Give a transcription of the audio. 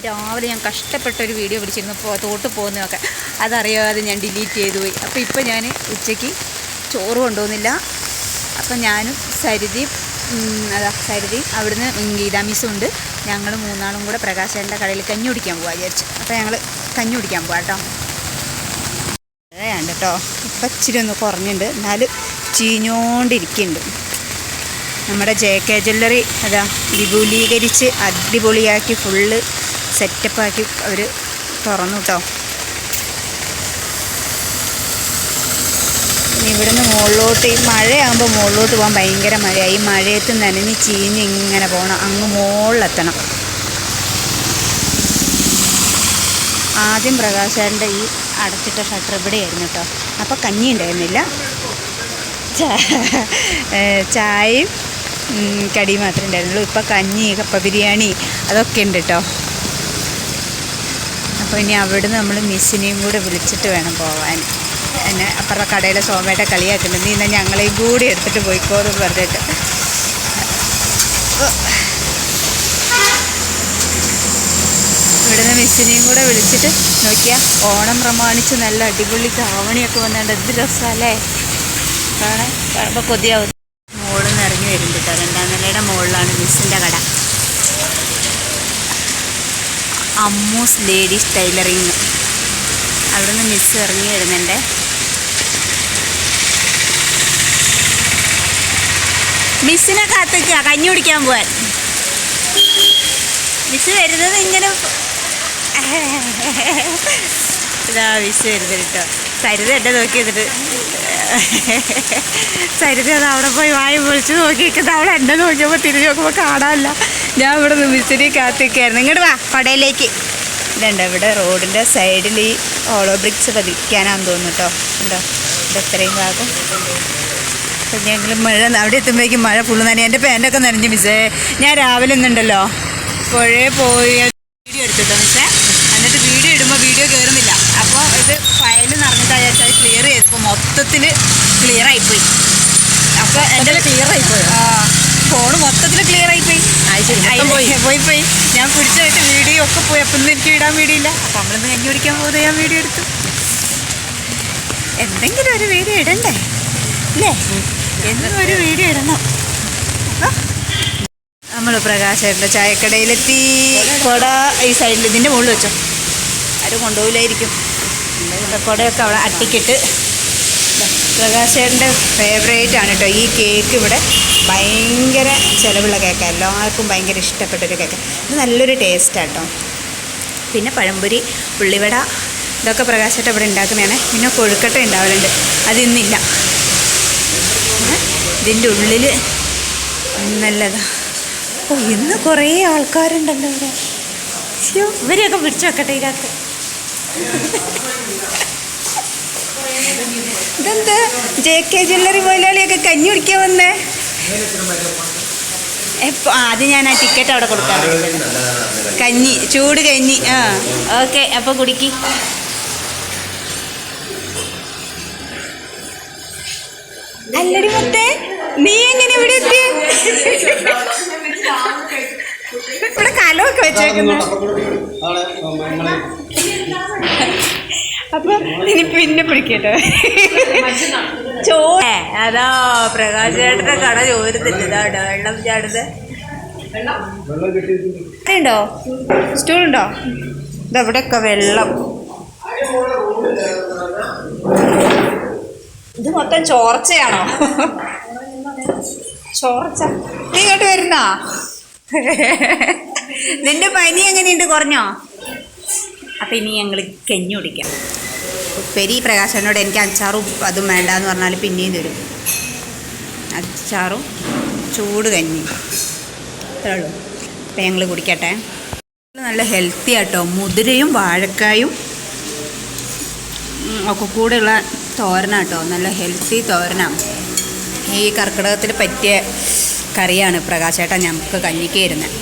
രാവിലെ ഞാൻ കഷ്ടപ്പെട്ടൊരു വീഡിയോ പിടിച്ചിരുന്നു തോട്ട് പോകുന്നതൊക്കെ, അതറിയാതെ ഞാൻ ഡിലീറ്റ് ചെയ്തു പോയി. അപ്പോൾ ഇപ്പോൾ ഞാൻ ഉച്ചയ്ക്ക് ചോറ് കൊണ്ടുപോകുന്നില്ല. അപ്പം ഞാനും സരിതയും അവിടുന്ന് ഗീതാ മിസ്സും ഉണ്ട്. ഞങ്ങൾ മൂന്നാളും കൂടെ പ്രകാശേൻ്റെ കടയിൽ കഞ്ഞി കുടിക്കാൻ പോകാൻ വിചാരിച്ചു. അപ്പോൾ ഞങ്ങൾ കഞ്ഞി കുടിക്കാൻ പോകാം കേട്ടോ. അതാണ് കേട്ടോ, ഇപ്പം ഇച്ചിരി ഒന്ന് കുറഞ്ഞിട്ടുണ്ട്, എന്നാലും ചീഞ്ഞോണ്ടിരിക്കുന്നുണ്ട്. നമ്മുടെ JK ജ്വല്ലറി അതാ വിപുലീകരിച്ച് അടിപൊളിയാക്കി ഫുള്ള് സെറ്റപ്പാക്കി അവർ തുറന്നു കേട്ടോ. ഇനി ഇവിടുന്ന് മുകളിലോട്ട്, ഈ മഴയാകുമ്പോൾ മുകളിലോട്ട് പോകാൻ ഭയങ്കര മഴയാണ്. ഈ മഴയത്ത് നനഞ്ഞ് ചീഞ്ഞ് ഇങ്ങനെ പോകണം, അങ്ങ് മുകളിലെത്തണം. ആദ്യം പ്രകാശാൻ്റെ ഈ അടച്ചിട്ട ഷട്ടർ ഇവിടെയായിരുന്നു കേട്ടോ. അപ്പോൾ കഞ്ഞി ഉണ്ടായിരുന്നില്ല, ചായയും കടി മാത്രമേ ഉണ്ടായിരുന്നുള്ളൂ. ഇപ്പോൾ കഞ്ഞി, കപ്പ ബിരിയാണി അതൊക്കെ ഉണ്ട് കേട്ടോ. അപ്പോൾ ഇനി അവിടുന്ന് നമ്മൾ മിസ്സിനെയും കൂടെ വിളിച്ചിട്ട് വേണം പോകാൻ. എന്നെ അപ്പുറത്തെ കടയിലെ സോമയുടെ കളിയാക്കുന്നുണ്ട്, നീ എന്നാൽ ഞങ്ങളെയും കൂടി എടുത്തിട്ട് പോയിക്കോന്ന് പറഞ്ഞിട്ട്. ഇവിടുന്ന് മിസ്സിനെയും കൂടെ വിളിച്ചിട്ട് നോക്കിയാൽ ഓണം പ്രമാണിച്ച് നല്ല അടിപൊളി താവണിയൊക്കെ വന്നിട്ടുണ്ട്. എന്ത് രസമല്ലേ കാണുമ്പോൾ കൊതിയാവും. മുകളിൽ നിന്ന് ഇറങ്ങി വരുന്നുണ്ട് കേട്ടോ. 2ാം നിലയുടെ മുകളിലാണ് മിസ്സിൻ്റെ കട, അമ്മൂസ് ലേഡീസ് ടൈലറിങ്. അവിടുന്ന് മിസ്സ് ഇറങ്ങി വരുന്നുണ്ട്. മിസ്സിനെ കാത്തിക്കുക കഞ്ഞി കുടിക്കാൻ പോവാൻ. മിസ്സ് വരുന്നത് ഇങ്ങനെ ഇതാ മിസ്സ് വരുന്നത് കേട്ടോ. സരിത എന്നെ നോക്കി എന്നിട്ട് സരിത അത് അവിടെ പോയി വായി പൊളിച്ച് നോക്കിയിരിക്കുന്നത്. അവൾ എന്നെ നോക്കിയപ്പോൾ തിരിഞ്ഞ് നോക്കുമ്പോൾ കാണാനില്ല. ഞാൻ ഇവിടെ നിന്ന് മിസ്സിനെ കാത്തിരിക്കുകയായിരുന്നു. ഇങ്ങോട്ട് വാ കടയിലേക്ക്. ഇതുണ്ട് ഇവിടെ റോഡിൻ്റെ സൈഡിൽ ഈ ഓളോ ബ്രിക്സ് പതിക്കാനാന്ന് തോന്നുന്നു കേട്ടോ. ഉണ്ടോ ഇത് എത്രയും ഭാഗം. അപ്പം ഞങ്ങൾ മഴ അവിടെ എത്തുമ്പോഴേക്കും മഴ ഫുള്ള് നനഞ്ഞു. എൻ്റെ പാൻ്റൊക്കെ നനഞ്ഞു മിസ്സേ. ഞാൻ രാവിലെ ഒന്നുണ്ടല്ലോ പുഴയെ പോയി വീഡിയോ എടുത്തിട്ടോ മിസ്സേ. എന്നിട്ട് വീഡിയോ ഇടുമ്പോൾ വീഡിയോ കയറുന്നില്ല. അപ്പോൾ ഇത് ഫയൽ നിറഞ്ഞിട്ടാണ് വിചാരിച്ചാൽ അത് ക്ലിയർ ചെയ്തപ്പോൾ മൊത്തത്തിൽ ക്ലിയറായിപ്പോയി. അപ്പോൾ എൻ്റെ ക്ലിയറായിപ്പോയി, ഫോണ് മൊത്തത്തിൽ ക്ലിയറായിപ്പോയി. പോയി ഞാൻ പിടിച്ചായിട്ട് വീഡിയോ ഒക്കെ പോയി. അപ്പം ഇന്ന് എനിക്ക് ഇടാൻ വീഡിയോ. അപ്പം നമ്മളിന്ന് കഞ്ഞി കുടിക്കാൻ പോകുന്നത് ഞാൻ വീഡിയോ എടുത്തു. എന്തെങ്കിലും ഒരു വീഡിയോ ഇടണ്ടേ അല്ലേ? എന്നും ഒരു വീഡിയോ ഇടണം. നമ്മൾ പ്രകാശേട്ടൻ്റെ ചായക്കടയിലെത്തി. കുട ഈ സൈഡിൽ ഇതിൻ്റെ മുകളിൽ വെച്ചോ, ആരും കൊണ്ടുപോയില്ലായിരിക്കും. കുടയൊക്കെ അവിടെ അട്ടിക്കിട്ട്. പ്രകാശേട്ടൻ്റെ ഫേവറേറ്റ് ആണ് കേട്ടോ ഈ കേക്ക്. ഇവിടെ ഭയങ്കര ചിലവുള്ള കേക്കാണ്, എല്ലാവർക്കും ഭയങ്കര ഇഷ്ടപ്പെട്ടൊരു കേക്ക്. ഇത് നല്ലൊരു ടേസ്റ്റാണ് കേട്ടോ. പിന്നെ പഴംപൊരി, ഉള്ളിവട ഇതൊക്കെ പ്രകാശേട്ടൻ ഇവിടെ ഉണ്ടാക്കുന്നതാണ്. പിന്നെ കൊഴുക്കട്ട ഉണ്ടാവലുണ്ട്, അതിന്നില്ല. ഇതിൻ്റെ ഉള്ളിൽ നല്ലതാണ്. ഓ ഇന്ന് കുറേ ആൾക്കാരുണ്ടല്ലോ ഇവിടെ. ഇവരെയൊക്കെ പിടിച്ചു വെക്കട്ടെ ഇതിനകത്ത്. ഇതെന്താ JK ജ്വല്ലറി മുതലാളിയൊക്കെ കഞ്ഞി കുടിക്കാൻ വന്നേ? ആദ്യം ഞാൻ ആ ടിക്കറ്റ് അവിടെ കൊടുക്കാം. കഞ്ഞി, ചൂട് കഞ്ഞി. ഓക്കെ, അപ്പോൾ കുടിക്ക്. അല്ലടി മുത്തേ, നീ എങ്ങനെ ഇവിടെ എത്തി? ഇവിടെ കലമൊക്കെ വെച്ചേക്കുന്നു. അപ്പൊ ഇനി പിന്നെ പിടിക്കട്ടെ. അതാ പ്രകാശേട്ടന്റെ കട ചോരുന്നുണ്ട്. ഇതാണ്ടോ വെള്ളം ചാടുന്നത്. ഉണ്ടോ സ്റ്റൂളുണ്ടോ? ഇതെവിടെയൊക്കെ വെള്ളം. ഇത് മൊത്തം ചോർച്ചയാണോ? ചോർച്ച. നീ ഇങ്ങോട്ട് വരുന്നാ? നിന്റെ പനി എങ്ങനെയുണ്ട്, കുറഞ്ഞോ? അപ്പം ഇനി ഞങ്ങൾ കഞ്ഞി കുടിക്കാം. ഉപ്പേരി പ്രകാശനോട് എനിക്ക് അച്ചാറും അതും വേണ്ടാന്ന് പറഞ്ഞാൽ പിന്നെയും തരും. അച്ചാറും ചൂട് കഞ്ഞി അത്രേ ഉള്ളൂ. അപ്പം ഞങ്ങൾ കുടിക്കട്ടെ. നല്ല ഹെൽത്തി ആട്ടോ. മുതിരയും വാഴക്കായും ഒക്കെ കൂടെയുള്ള തോരനാട്ടോ. നല്ല ഹെൽത്തി തോരനാണ്. ഈ കർക്കിടകത്തിൽ പറ്റിയ കറിയാണ് പ്രകാശേട്ടൻ ഞങ്ങൾക്ക് കഞ്ഞിക്ക് തരുന്നത്.